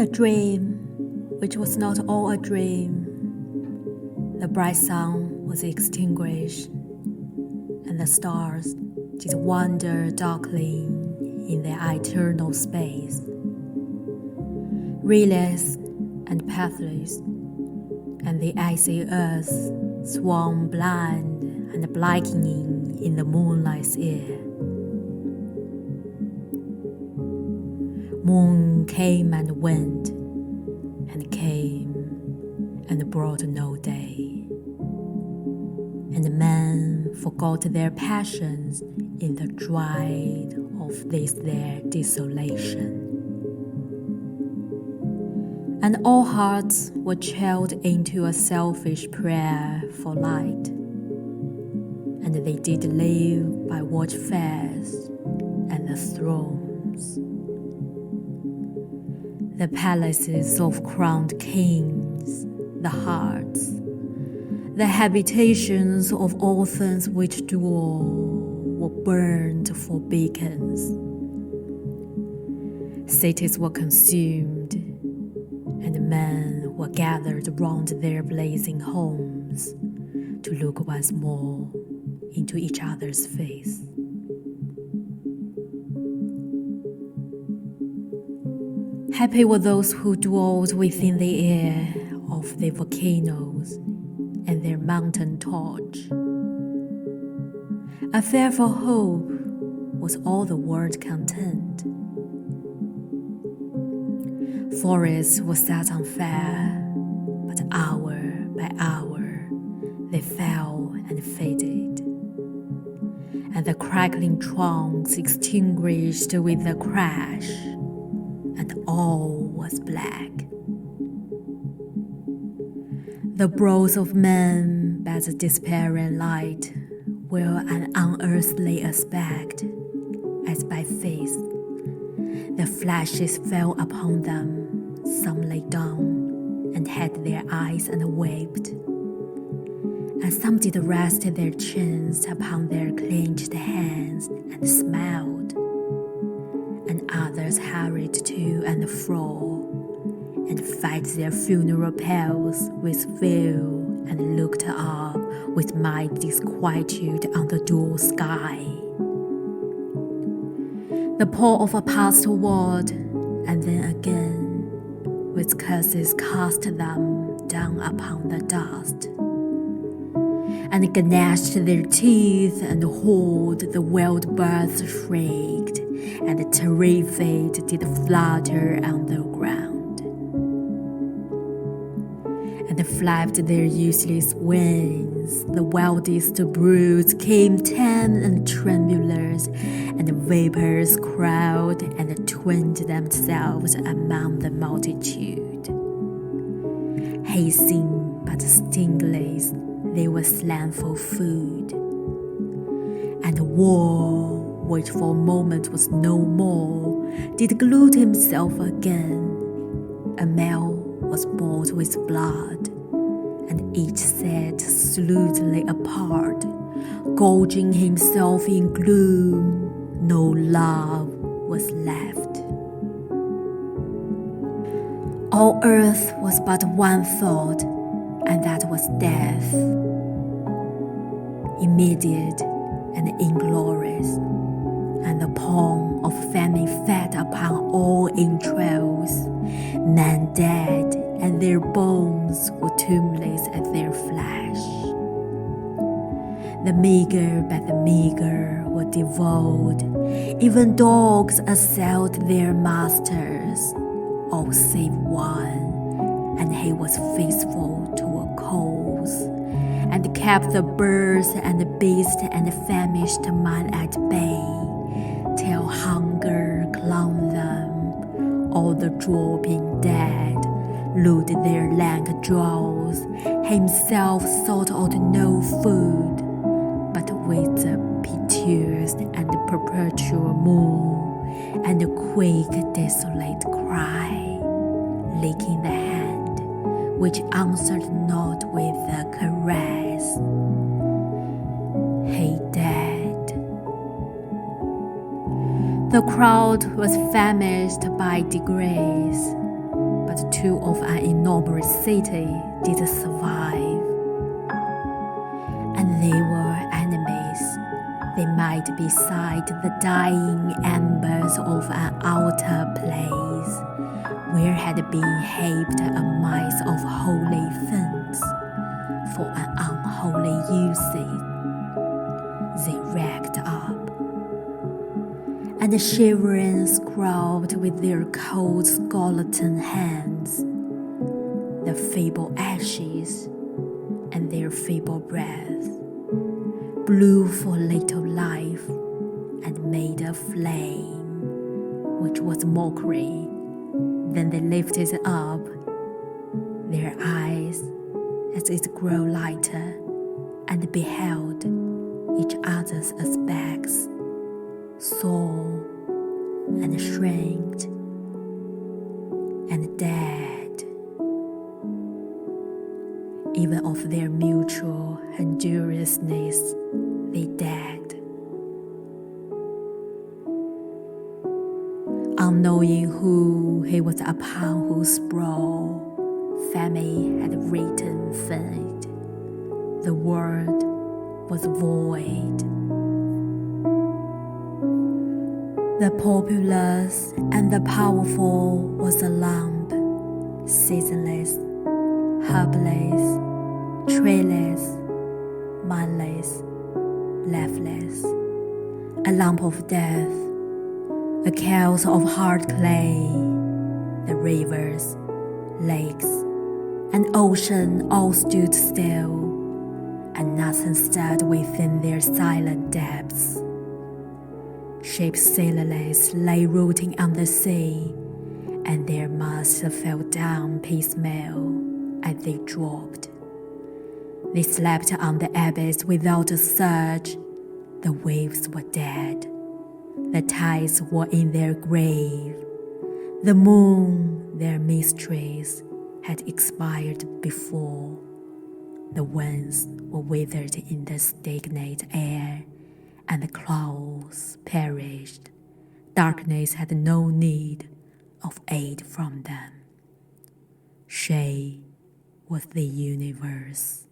A dream, which was not all a dream. The bright sun was extinguished, and the stars did wander darkling in their eternal space. Rayless and pathless, and the icy earth swung blind and blackening in the moonless air. Moon came and went, and came and brought no day. And men forgot their passions in the dread of this their desolation. And all hearts were chilled into a selfish prayer for light. And they did live by watchfires and the thrones. The palaces of crowned kings, the hearts, the habitations of all things which dwell were burned for beacons. Cities were consumed, and men were gathered round their blazing homes to look once more into each other's face. Happy were those who dwelt within the air of the volcanos and their mountain torch. A fearful hope was all the world content. Forests were set on fire, but hour by hour they fell and faded, and the crackling trunks extinguished with a crash, and all was black. The brows of men by the despairing light wear an unearthly aspect, as by faith the flashes fell upon them. Some lay down and had their eyes and wept, and some did rest their chins upon their clenched hands and smiled, and others hurried to and fro, and fight their funeral pelts with fear, and looked up with mild disquietude on the dual sky. The pour of a past word, and then again, with curses cast them down upon the dust, and gnashed their teeth and howled the wild birds shrieked, and the terrified did flutter on the ground, and flapped their useless wings. The wildest broods came tame and tremulous, and the vapors crowd and twined themselves among the multitude. Hissing but stingless, they were slain for food. And war, which for a moment was no more, did glut himself again. A meal was bought with blood, and each sat sleutily apart, gorging himself in gloom. No love was left. All earth was but one thought, and that was death, immediate and inglorious, and the palm of famine fed upon all entrails. Men dead, and their bones were tombless at their flesh. The meager by the meager were devoured. Even dogs assailed their masters, all save one, and he was faithful to a cause, and kept the birds and the beasts and the famished man at bay, till hunger clung them. All the dropping dead lured their lank jaws. Himself sought out no food, but with the piteous and perpetual moon, and the quick desolate cry, licking the hand which answered not with a caress. He dead. The crowd was famished by degrees, two of an enormous city did survive, and they were enemies. They might be beside the dying embers of an altar place, where had been heaped a mass of holy things for an unholy usage. They racked up, and shivering scrubbed with their cold skeleton hands the feeble ashes, and their feeble breath blew for little life and made a flame which was mockery. Then they lifted up their eyes as it grew lighter and beheld each other's aspects, saw and shrinked and dead. Even of their mutual enduriousness they dead. Unknowing who he was upon whose brow Famine had written fate, the word was void. The populous and the powerful was a lump, seasonless, herbless, treeless, moonless, leafless, a lump of death, a chaos of hard clay. The rivers, lakes, and ocean all stood still, and nothing stirred within their silent depths. Ships sailorless lay rooting on the sea, and their masts fell down piecemeal as they dropped. They slept on the abyss without a surge. The waves were dead. The tides were in their grave. The moon, their mistress, had expired before. The winds were withered in the stagnant air, and the clouds perished. Darkness had no need of aid from them. She was the universe.